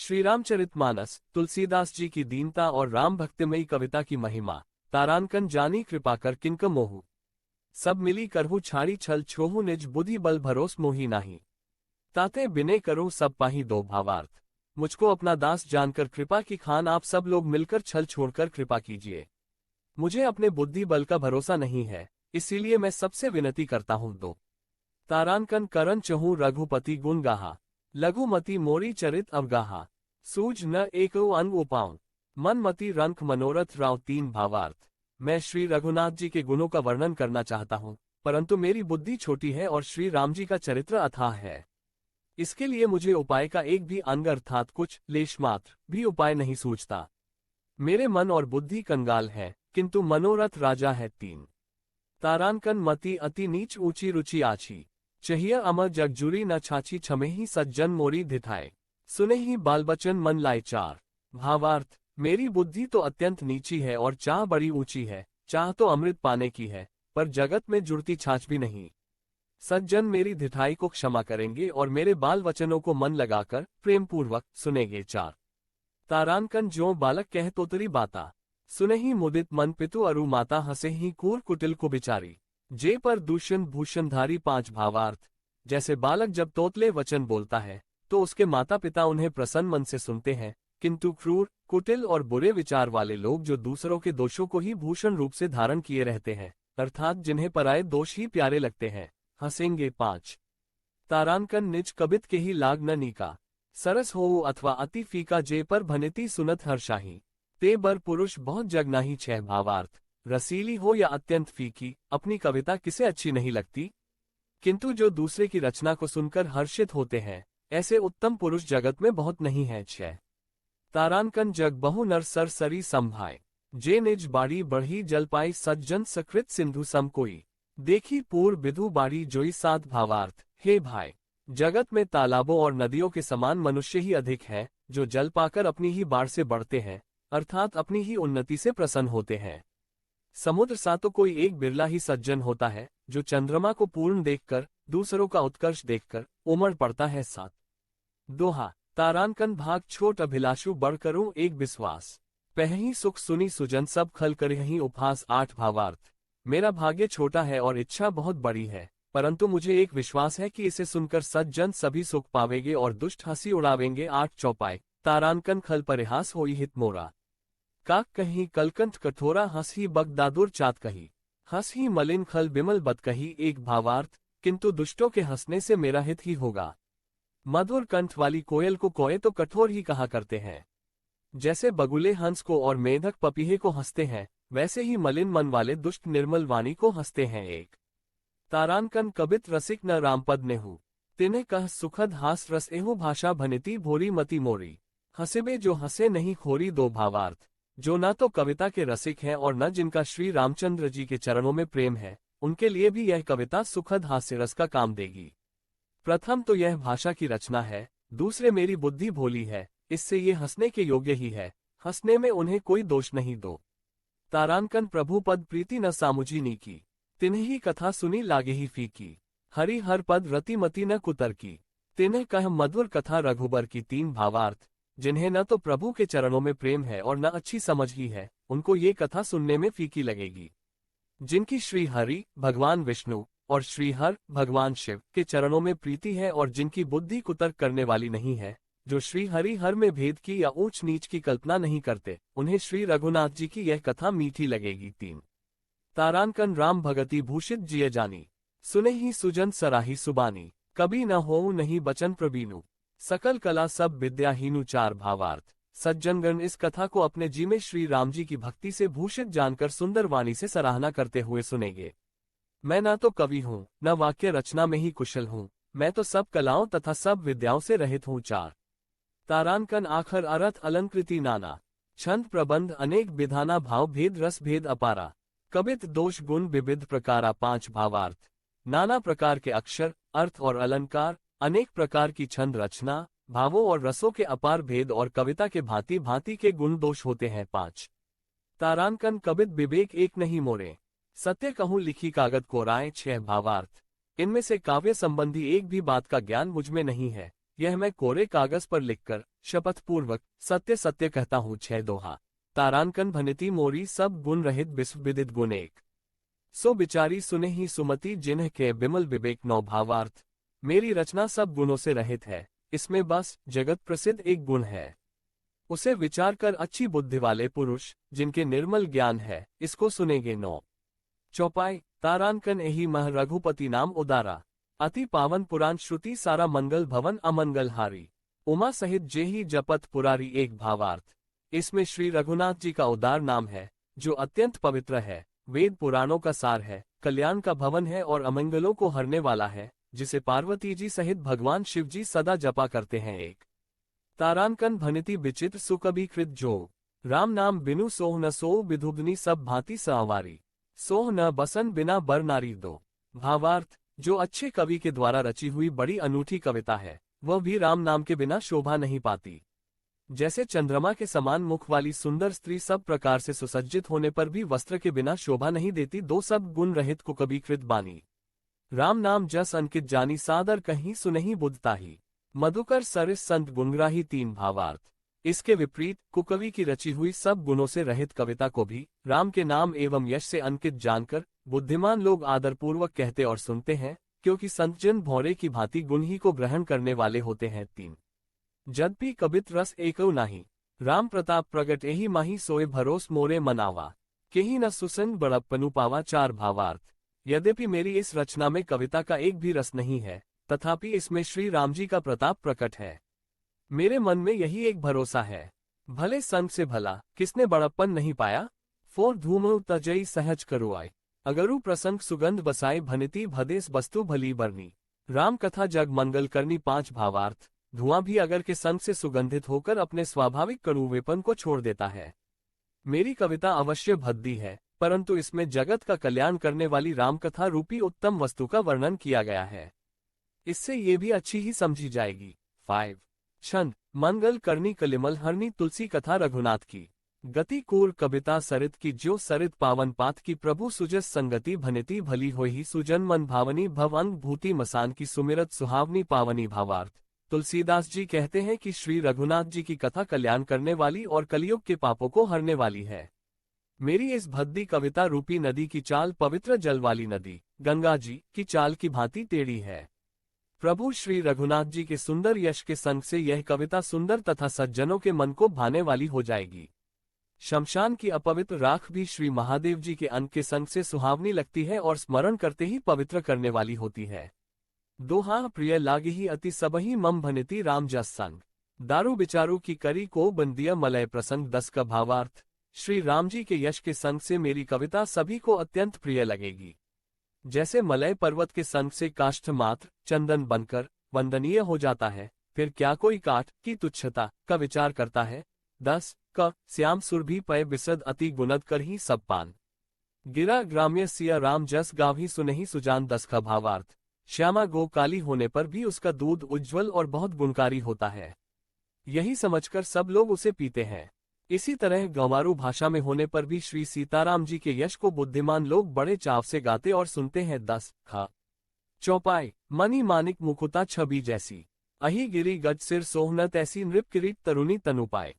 श्री रामचरितमानस, तुलसीदास जी की दीनता और राम भक्तिमयी कविता की महिमा। तारांकन जानी कृपा कर किनक मोहु, सब मिली करहु छाड़ी छल छोहु निज बुद्धि बल भरोस मोही नाही। ताते बिने करूं सब पाही दो भावार्थ, मुझको अपना दास जानकर कृपा की खान आप सब लोग मिलकर छल छोड़कर कृपा कीजिए। मुझे अपने बुद्धि बल का भरोसा नहीं है, इसीलिए मैं सबसे विनती करता हूं दो। तारांकन करन चहूं रघुपति गुण गाहा, लघुमति मोरी चरित अवगाहा। सूझ न एको अंग उपाऊं, मन मति रंक मनोरथ राव तीन भावार्थ। मैं श्री रघुनाथ जी के गुणों का वर्णन करना चाहता हूं, परंतु मेरी बुद्धि छोटी है और श्री राम जी का चरित्र अथाह है। इसके लिए मुझे उपाय का एक भी अंग अर्थात कुछ लेश मात्र भी उपाय नहीं सूझता। मेरे मन और बुद्धि कंगाल है, किंतु मनोरथ राजा है तीन। तारांकन मति अति नीच ऊंची रुचि आछी, चाहिए अमर जगजुरी न छाछी छमे ही सज्जन मोरी धिठाए। सुने ही बाल बचन मन लाए चार। भावार्थ, मेरी बुद्धि तो अत्यंत नीची है और चाह बड़ी ऊंची है। चाह तो अमृत पाने की है, पर जगत में जुड़ती छाछ भी नहीं। सज्जन मेरी धिठाई को क्षमा करेंगे और मेरे बाल वचनों को मन लगाकर प्रेम पूर्वक सुनेंगे चार। तारांकन जो बालक कह तोतरी बाता, सुने ही मुदित मन पितु अरु माता हंसे ही कूर कुटिल को बिचारी। जे पर दूषण भूषणधारी पांच भावार्थ, जैसे बालक जब तोतले वचन बोलता है तो उसके माता पिता उन्हें प्रसन्न मन से सुनते हैं, किंतु क्रूर कुटिल और बुरे विचार वाले लोग जो दूसरों के दोषों को ही भूषण रूप से धारण किए रहते हैं, अर्थात जिन्हें पराये दोष ही प्यारे लगते हैं, हंसेंगे पांच। तारांकन निज कबित के ही लाग न नीका, सरस हो अथवा अति फीका जे पर भनिति सुनत हर्षाही। ते बर पुरुष बहुत जग नाही छह भावार्थ, रसीली हो या अत्यंत फीकी, अपनी कविता किसे अच्छी नहीं लगती, किंतु जो दूसरे की रचना को सुनकर हर्षित होते हैं, ऐसे उत्तम पुरुष जगत में बहुत नहीं है छह। तारांकन जग बहु नर सर सरी संभाय, जे निज बाड़ी बढ़ी जल पाई सज्जन सकृत सिंधु सम कोई। देखी पूर्व विधु बाड़ी जोई सात भावार्थ, हे भाई, जगत में तालाबों और नदियों के समान मनुष्य ही अधिक है, जो जल पाकर अपनी ही बाढ़ से बढ़ते हैं, अर्थात अपनी ही उन्नति से प्रसन्न होते हैं। समुद्र सा तो कोई एक बिरला ही सज्जन होता है, जो चंद्रमा को पूर्ण देखकर, दूसरों का उत्कर्ष देखकर उमड़ पड़ता है सात। दोहा। तारांकन भाग छोट अभिलाषु बढ़ करूं एक विश्वास, पहही सुख सुनी सुजन सब खल करही उपहास आठ भावार्थ। मेरा भाग्य छोटा है और इच्छा बहुत बड़ी है, परंतु मुझे एक विश्वास है कि इसे सुनकर सज्जन सभी सुख पावेंगे और दुष्ट हंसी उड़ावेंगे आठ चौपाई। तारांकन खल परिहास होई हित मोरा, काक कहीं कलकंठ कठोरा हंस ही बगदादुर चात कही। हंस ही मलिन खल बिमल बद कही एक भावार्थ, किंतु दुष्टों के हंसने से मेरा हित ही होगा। मधुर कंठ वाली कोयल को कोय तो कठोर ही कहा करते हैं। जैसे बगुले हंस को और मेढक पपीहे को हंसते हैं, वैसे ही मलिन मन वाले दुष्ट निर्मल वाणी को हंसते हैं एक। तारांकन कबित रसिक न रामपद नेहु, तिन्हे कह सुखद हास रस एहु भाषा भनिति भोरी मति मोरी। हंसेबे जो हंसे नहीं खोरी दो भावार्थ, जो न तो कविता के रसिक हैं और न जिनका श्री रामचंद्र जी के चरणों में प्रेम है, उनके लिए भी यह कविता सुखद हास्य रस का काम देगी। प्रथम तो यह भाषा की रचना है, दूसरे मेरी बुद्धि भोली है, इससे ये हंसने के योग्य ही है, हंसने में उन्हें कोई दोष नहीं दो। तारांकन प्रभु पद प्रीति न सामुझी नीकी, तिन्हे ही कथा सुनी लागे ही फीकी। हरि हर पद रतिमति न कुतर की, तिन्हे कह मधुर कथा रघुबर की तीन भावार्थ। जिन्हें न तो प्रभु के चरणों में प्रेम है और न अच्छी समझ ही है, उनको ये कथा सुनने में फीकी लगेगी। जिनकी श्री हरि भगवान विष्णु और श्री हर भगवान शिव के चरणों में प्रीति है और जिनकी बुद्धि कुतर्क करने वाली नहीं है, जो श्री हरि हर में भेद की या ऊंच नीच की कल्पना नहीं करते, उन्हें श्री रघुनाथ जी की यह कथा मीठी लगेगी तीन। तारांकन राम भगति भूषित जिय जानी, सुने ही सुजन सराही सुबानी। कभी न हो नहीं बचन प्रबीनु, सकल कला सब विद्याहीनु चार भावार्थ। सज्जनगण इस कथा को अपने जी में श्री राम जी की भक्ति से भूषित जानकर सुंदर वाणी से सराहना करते हुए सुनेंगे। मैं न तो कवि हूँ न वाक्य रचना में ही कुशल हूँ, मैं तो सब कलाओं तथा सब विद्याओं से रहित हूँ चार। तारांकन आखर अर्थ अलंकृति नाना, छंद प्रबंध अनेक विधाना भाव भेद रस भेद अपारा। कबित दोष गुण विविध प्रकारा पांच भावार्थ। नाना प्रकार के अक्षर, अर्थ और अलंकार, अनेक प्रकार की छंद रचना, भावों और रसों के अपार भेद और कविता के भांति भांति के गुण दोष होते हैं पांच। तारांकन कबित विवेक एक नहीं मोरे, सत्य कहूं लिखी कागज कोराए छह भावार्थ। इनमें से काव्य संबंधी एक भी बात का ज्ञान मुझ में नहीं है, यह मैं कोरे कागज पर लिखकर शपथ पूर्वक सत्य सत्य कहता हूँ। 6 दोहा। तारानकन भनिति मोरी सब गुण रहित विश्व विदित गुण एक। सो बिचारी सुने ही सुमति जिन्ह के बिमल विवेक 9 भावार्थ। मेरी रचना सब गुणों से रहित है, इसमें बस जगत प्रसिद्ध एक गुण है। उसे विचार कर अच्छी बुद्धि वाले पुरुष जिनके निर्मल ज्ञान है इसको सुनेंगे। 9 चौपाई। तारानकन एही मह रघुपति नाम उदारा। अति पावन पुराण श्रुति सारा मंगल भवन अमंगल हारी। उमा सहित जेही जपत पुरारी एक भावार्थ। इसमें श्री रघुनाथ जी का उदार नाम है जो अत्यंत पवित्र है, वेद पुराणों का सार है, कल्याण का भवन है और अमंगलों को हरने वाला है, जिसे पार्वती जी सहित भगवान शिव जी सदा जपा करते हैं। एक। तारानकन भनिति विचित्र सुकबि कृत जो। राम नाम बिनु सोह न सोह विधुग्नि सब भांति सवारी। सोह न बसन बिना बर नारी दो। भावार्थ। जो अच्छे कवि के द्वारा रची हुई बड़ी अनूठी कविता है वह भी राम नाम के बिना शोभा नहीं पाती। जैसे चंद्रमा के समान मुख वाली सुंदर स्त्री सब प्रकार से सुसज्जित होने पर भी वस्त्र के बिना शोभा नहीं देती, दो सब गुण रहित कुकबि कृत बानी। राम नाम जस अंकित जानी सादर कहीं सुनहि बुद्धताही। मधुकर सरिस संत गुणग्राही। 3 भावार्थ। इसके विपरीत कुकवि की रची हुई सब गुणों से रहित कविता को भी राम के नाम एवं यश से अंकित जानकर बुद्धिमान लोग आदरपूर्वक कहते और सुनते हैं, क्योंकि संतजन भौरे की भांति गुण ही को ग्रहण करने वाले होते हैं। 3 जदपि कबित रस एकौ नाही। राम प्रताप प्रगट एही माही सोए भरोस मोरे मनावा। केही न सुसंग बड़प्पनु पावा। 4 भावार्थ। यद्यपि मेरी इस रचना में कविता का एक भी रस नहीं है, तथापि इसमें श्री राम जी का प्रताप प्रकट है। मेरे मन में यही एक भरोसा है, भले संग से भला किसने बड़प्पन नहीं पाया। 4 धूम तजई सहज करुआय। अगरु प्रसंग सुगंध बसाए भनिति भदेस वस्तु भली बरनी। राम कथा जग मंगल करनी। 5 भावार्थ। धुआं भी अगर के संग से सुगंधित होकर अपने स्वाभाविक कड़ुवेपन को छोड़ देता है। मेरी कविता अवश्य भद्दी है, परंतु इसमें जगत का कल्याण करने वाली रामकथा रूपी उत्तम वस्तु का वर्णन किया गया है, इससे ये भी अच्छी ही समझी जाएगी। 5 छंद। मंगल करनी कलिमल हरनी तुलसी कथा रघुनाथ की। गति कूर कविता सरित की ज्यो सरित पावन पात की। प्रभु सुजस संगति भनिति भली होई सुजन मन भावनी भव अंग भूति मसान की सुमिरत सुहावनी पावनी। भावार्थ। तुलसीदास जी कहते हैं कि श्री रघुनाथ जी की कथा कल्याण करने वाली और कलियुग के पापों को हरने वाली है। मेरी इस भद्दी कविता रूपी नदी की चाल पवित्र जल वाली नदी गंगा जी की चाल की भांति टेढ़ी है। प्रभु श्री रघुनाथ जी के सुंदर यश के संग से यह कविता सुंदर तथा सज्जनों के मन को भाने वाली हो जाएगी। शमशान की अपवित्र राख भी श्री महादेव जी के अंग के संग से सुहावनी लगती है और स्मरण करते ही पवित्र करने वाली होती है। दोहा। प्रिय लागे ही अति सबही मम भनिति राम जस संग। दारू विचारू की करी को बंदिया मलय प्रसंग। 10 का भावार्थ। श्री राम जी के यश के संग से मेरी कविता सभी को अत्यंत प्रिय लगेगी। जैसे मलय पर्वत के संग से काष्ठ मात्र चंदन बनकर वंदनीय हो जाता है, फिर क्या कोई काठ की तुच्छता का विचार करता है। 10 क श्याम सुरभि पय विसद अति गुणद कर ही सब पान। गिरा ग्राम्य सिया राम जस गावही सुनहि सुजान। 10 का भावार्थ। श्यामा गो काली होने पर भी उसका दूध उज्ज्वल और बहुत गुणकारी होता है, यही समझकर सब लोग उसे पीते हैं। इसी तरह गंवारू भाषा में होने पर भी श्री सीताराम जी के यश को बुद्धिमान लोग बड़े चाव से गाते और सुनते हैं। 10 खा। चौपाई। मणि मानिक मुकुता छवि जैसी। अहि गिरी गज सिर सोहन तैसी नृप किरीट तरुणी तनुपाए।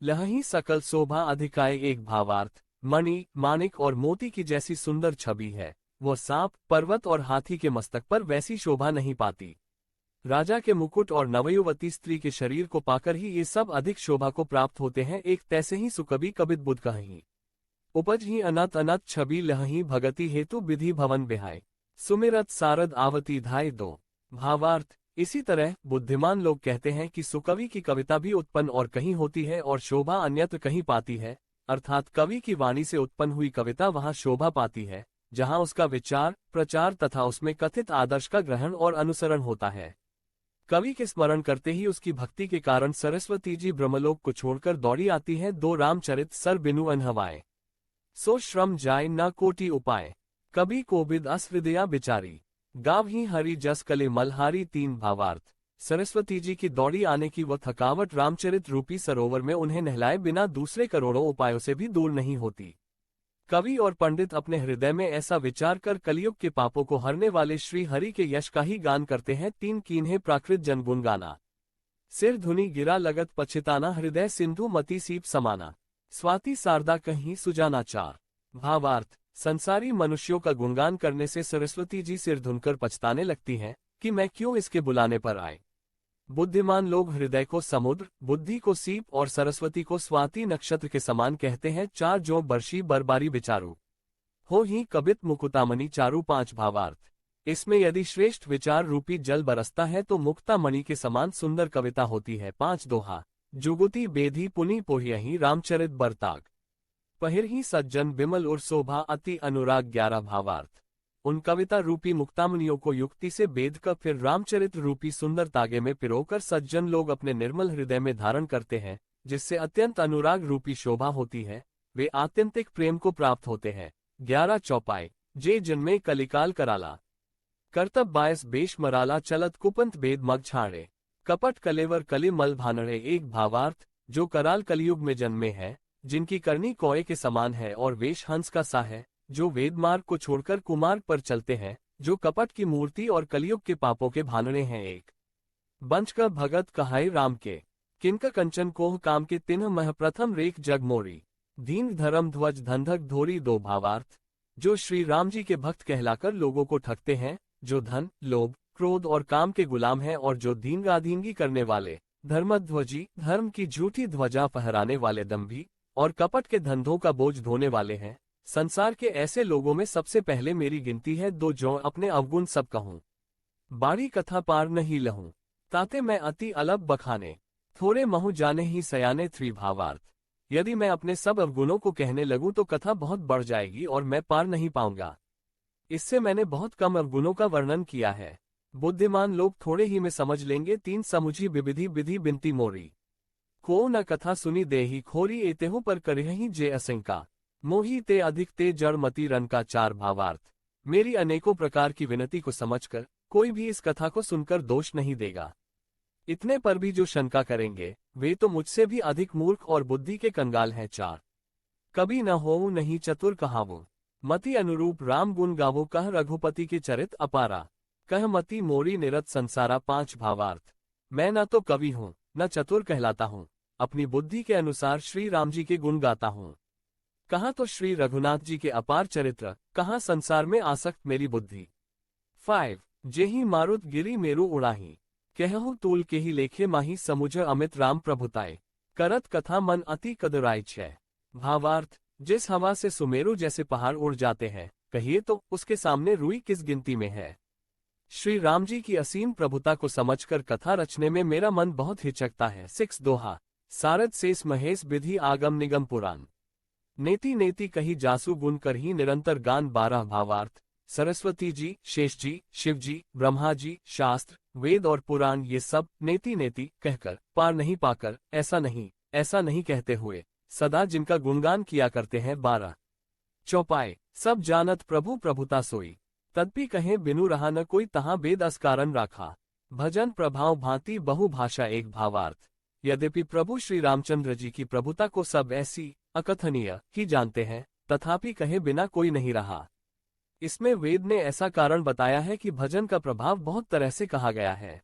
लहही सकल शोभा अधिकाय। 1 भावार्थ। मणि मानिक और मोती की जैसी सुंदर छवि है, वह सांप पर्वत और हाथी के मस्तक पर वैसी शोभा नहीं पाती। राजा के मुकुट और नवयुवती स्त्री के शरीर को पाकर ही ये सब अधिक शोभा को प्राप्त होते हैं। एक तैसे ही सुकबि कबित बुध कहीं। उपज ही अनत अनत छवि लहही भगति हेतु विधि भवन बिहाय। सुमिरत सारद आवती धाय। 2 भावार्थ। इसी तरह बुद्धिमान लोग कहते हैं कि सुकवि की कविता भी उत्पन्न और कहीं होती है और शोभा अन्यत्र कहीं पाती है, अर्थात कवि की वाणी से उत्पन्न हुई कविता वहां शोभा पाती है जहां उसका विचार प्रचार तथा उसमें कथित आदर्श का ग्रहण और अनुसरण होता है। कवि के स्मरण करते ही उसकी भक्ति के कारण सरस्वती जी ब्रह्मलोक को छोड़कर दौड़ी आती है। 2 रामचरित सर बिनु अनहवाए। सो श्रम जाय न कोटि उपाय। कभी कोबिद अस हृदया बिचारी। गाव ही हरि जस कले मलहारी। 3 भावार्थ। सरस्वती जी की दौड़ी आने की वह थकावट रामचरित रूपी सरोवर में उन्हें नहलाए बिना दूसरे करोड़ों उपायों से भी दूर नहीं होती। कवि और पंडित अपने हृदय में ऐसा विचार कर कलयुग के पापों को हरने वाले श्री हरि के यश का ही गान करते हैं। 3 कीन्हे प्राकृत जन गुण गाना। सिर धुनि गिरा लगत पछिताना, हृदय सिंधु मति सीप समाना। स्वाति शारदा कहीं सुजाना 4। भावार्थ, संसारी मनुष्यों का गुणगान करने से सरस्वती जी सिर धुनकर पछताने लगती हैं कि मैं क्यों इसके बुलाने पर आए। बुद्धिमान लोग हृदय को समुद्र, बुद्धि को सीप और सरस्वती को स्वाति नक्षत्र के समान कहते हैं। 4 जो बर्षी बरबारी विचारू हो ही कबित मुकुतामणि चारु। 5 भावार्थ, इसमें यदि श्रेष्ठ विचार रूपी जल बरसता है तो मुक्तामणि के समान सुंदर कविता होती है। 5 दोहा, जुगुति बेधी पुनि पोह्यहि रामचरित बरताग। पहिरहि सज्जन बिमल उर शोभा अति अनुराग। 11 भावार्थ, उन कविता रूपी मुक्तामणियों को युक्ति से बेध कर फिर रामचरित रूपी सुंदर तागे में पिरोकर सज्जन लोग अपने निर्मल हृदय में धारण करते हैं, जिससे अत्यंत अनुराग रूपी शोभा होती है। वे आत्यंतिक प्रेम को प्राप्त होते हैं। 11 चौपाई, जे जन्मे कलिकाल कराला। कर्तब बायस बेश मराला, चलत कुपंत बेद मग छाड़े। कपट कलेवर कली मल भानड़े। 1 भावार्थ, जो कराल कलयुग में जन्मे हैं, जिनकी करनी कौए के समान है और वेश हंस का सा है, जो वेद मार्ग को छोड़कर कुमार्ग पर चलते हैं, जो कपट की मूर्ति और कलयुग के पापों के भानड़े हैं। 1 बंच का भगत कहाई राम के, किनका कंचन कोह काम के, तिन्ह मह प्रथम रेख जग मोरी। दीन धर्म ध्वज धंधक धोरी। 2 भावार्थ, जो श्री राम जी के भक्त कहलाकर लोगों को ठगते हैं, जो धन, लोभ, क्रोध और काम के गुलाम हैं और जो दीनगादीनगी करने वाले, धर्मध्वजी, धर्म की झूठी ध्वजा फहराने वाले, दंभी और कपट के धंधों का बोझ ढोने वाले हैं। संसार के ऐसे लोगों में सबसे पहले मेरी गिनती है। 2 जो अपने अवगुण सब कहूं, बाड़ी कथा पार नहीं लहूं, ताते मैं अति अलग बखाने, थोड़े महु जाने ही सयाने। 3 भावार्थ, यदि मैं अपने सब अवगुणों को कहने लगूं तो कथा बहुत बढ़ जाएगी और मैं पार नहीं पाऊंगा। इससे मैंने बहुत कम अवगुणों का वर्णन किया है। बुद्धिमान लोग थोड़े ही में समझ लेंगे। 3 समुझी विविधि विधि बिनती मोरी, को न कथा सुनी देही खोरी। एतेहु पर करही जे असंका, मोही ते अधिक ते जड़ मती रन का। 4 भावार्थ, मेरी अनेकों प्रकार की विनती को समझकर कोई भी इस कथा को सुनकर दोष नहीं देगा। इतने पर भी जो शंका करेंगे वे तो मुझसे भी अधिक मूर्ख और बुद्धि के कंगाल हैं। 4 कभी न होऊं नहीं चतुर कहावो, मति अनुरूप राम गुण गावो। कह रघुपति के चरित अपारा, कह मति मोरी निरत संसारा। 5 भावार्थ, मैं न तो कवि हूँ न चतुर कहलाता हूँ, अपनी बुद्धि के अनुसार श्री राम जी के गुण गाता हूँ। कहाँ तो श्री रघुनाथ जी के अपार चरित्र, कहाँ संसार में आसक्त मेरी बुद्धि। 5 जेहि मारुत गिरी मेरु उड़ाही, कहूँ तूल के ही लेखे माही। समुझ अमित राम प्रभुताए, करत कथा मन अति कदराय। 6 भावार्थ, जिस हवा से सुमेरु जैसे पहाड़ उड़ जाते हैं, कहिए तो उसके सामने रुई किस गिनती में है। श्री राम जी की असीम प्रभुता को समझकर कथा रचने में मेरा मन बहुत हिचकता है। 6 दोहा, सारद शेष महेश विधि आगम निगम पुराण, नेति नेति कही जासु गुण करही निरंतर गान। 12 भावार्थ, सरस्वती जी, शेष जी, शिव जी, ब्रह्मा जी, शास्त्र, वेद और पुराण ये सब नेति नेति कहकर पार नहीं पाकर ऐसा नहीं कहते हुए सदा जिनका गुणगान किया करते हैं। 12 चौपाए, सब जानत प्रभु प्रभुता सोई, तदपि कहे बिनु रहा न कोई, तहाँ वेद अस्कारण राखा। भजन प्रभाव भांति बहु भाषा। 1 भावार्थ, यद्यपि प्रभु श्री रामचंद्र जी की प्रभुता को सब ऐसी अकथनीय ही जानते हैं, तथापि कहे बिना कोई नहीं रहा। इसमें वेद ने ऐसा कारण बताया है कि भजन का प्रभाव बहुत तरह से कहा गया है।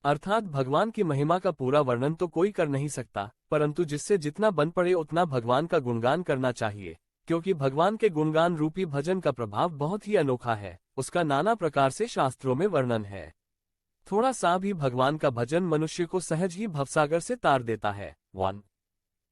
अर्थात भगवान की महिमा का पूरा वर्णन तो कोई कर नहीं सकता, परंतु जिससे जितना बन पड़े उतना भगवान का गुणगान करना चाहिए, क्योंकि भगवान के गुणगान रूपी भजन का प्रभाव बहुत ही अनोखा है। उसका नाना प्रकार से शास्त्रों में वर्णन है। थोड़ा सा भी भगवान का भजन मनुष्य को सहज ही भवसागर से तार देता है। 1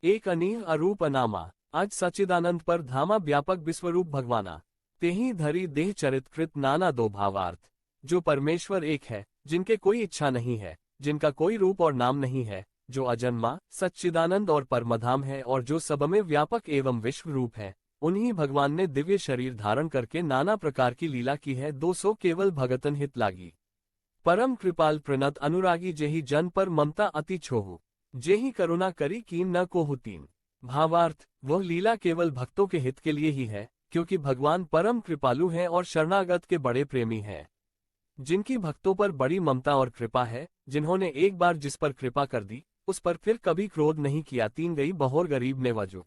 एक अनीह अरूप अनामा, आज सच्चिदानंद पर धामा व्यापक विश्वरूप भगवाना, तेहि धरी देह चरित कृत नाना। 2 भावार्थ, जो परमेश्वर एक है, जिनके कोई इच्छा नहीं है, जिनका कोई रूप और नाम नहीं है, जो अजन्मा, सच्चिदानंद और परमधाम है और जो सबमें व्यापक एवं विश्व रूप है, उन्हीं भगवान ने दिव्य शरीर धारण करके नाना प्रकार की लीला की है। 200 केवल भगतन हित लागी, परम कृपाल प्रणत अनुरागी, जेहि जन पर ममता अति छोहु, जेहि करुणा करी कीन न कोहु। 3 भावार्थ, वह लीला केवल भक्तों के हित के लिए ही है, क्योंकि भगवान परम कृपालु हैं और शरणागत के बड़े प्रेमी हैं। जिनकी भक्तों पर बड़ी ममता और कृपा है, जिन्होंने एक बार जिस पर कृपा कर दी उस पर फिर कभी क्रोध नहीं किया। 3 गई बहोर गरीब ने वजू,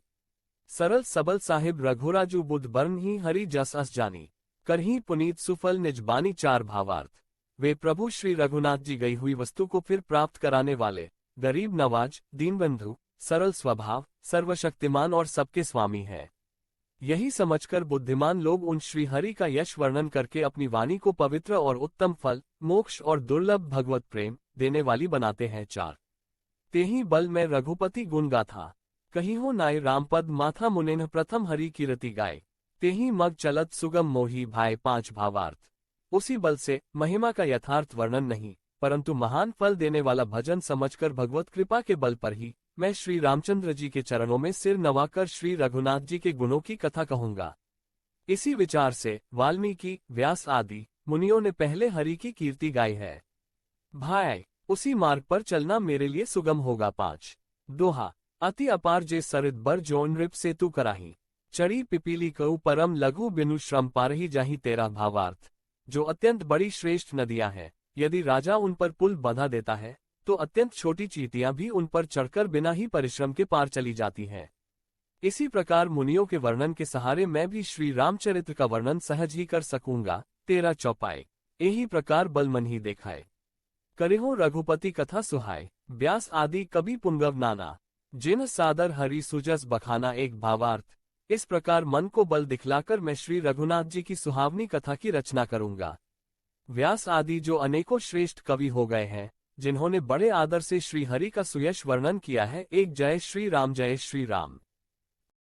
सरल सबल साहिब रघुराजू बुध बर्न ही हरि जस अस जानी, करही पुनीत सुफल निज बानी। चार भावार्थ। वे प्रभु श्री रघुनाथ जी गई हुई वस्तु को फिर प्राप्त कराने वाले, गरीब नवाज, दीनबंधु, सरल स्वभाव, सर्वशक्तिमान और सबके स्वामी हैं। यही समझकर बुद्धिमान लोग उन श्री हरि का यश वर्णन करके अपनी वाणी को पवित्र और उत्तम फल, मोक्ष और दुर्लभ भगवत प्रेम देने वाली बनाते हैं। चार तेहि बल में रघुपति गुण गाथा, कही हो नाय रामपद माथा मुनेन प्रथम हरि कीरति गाय, तेहि मग चलत सुगम मोही भाई। पांच भावार्थ। उसी बल से महिमा का यथार्थ वर्णन नहीं, परंतु महान फल देने वाला भजन समझकर भगवत कृपा के बल पर ही मैं श्री रामचंद्र जी के चरणों में सिर नवाकर श्री रघुनाथ जी के गुणों की कथा कहूंगा। इसी विचार से वाल्मीकि, व्यास आदि मुनियों ने पहले हरि की कीर्ति गाई है। भाई, उसी मार्ग पर चलना मेरे लिए सुगम होगा। पांच दोहा। अति अपार जे सरित बर जो नृप सेतु कराही, चढ़ी पिपीली कऊ परम लघु बिनु श्रम पारही जाही। तेरा भावार्थ। जो अत्यंत बड़ी श्रेष्ठ नदियां हैं, यदि राजा उन पर पुल बंधा देता है तो अत्यंत छोटी चींटियां भी उन पर चढ़कर बिना ही परिश्रम के पार चली जाती हैं। इसी प्रकार मुनियों के वर्णन के सहारे मैं भी श्री रामचरित्र का वर्णन सहज ही कर सकूंगा। तेरा चौपाई। यही प्रकार बल मन ही देखाए, करेहो रघुपति कथा सुहाय। व्यास आदि कवि पुंगव नाना, जिन सादर हरि सुजस बखाना। एक भावार्थ। इस प्रकार मन को बल दिखलाकर मैं श्री रघुनाथ जी की सुहावनी कथा की रचना करूंगा। व्यास आदि जो अनेकों श्रेष्ठ कवि हो गए हैं, जिन्होंने बड़े आदर से श्री हरि का सुयश वर्णन किया है। एक जय श्री राम, जय श्री राम।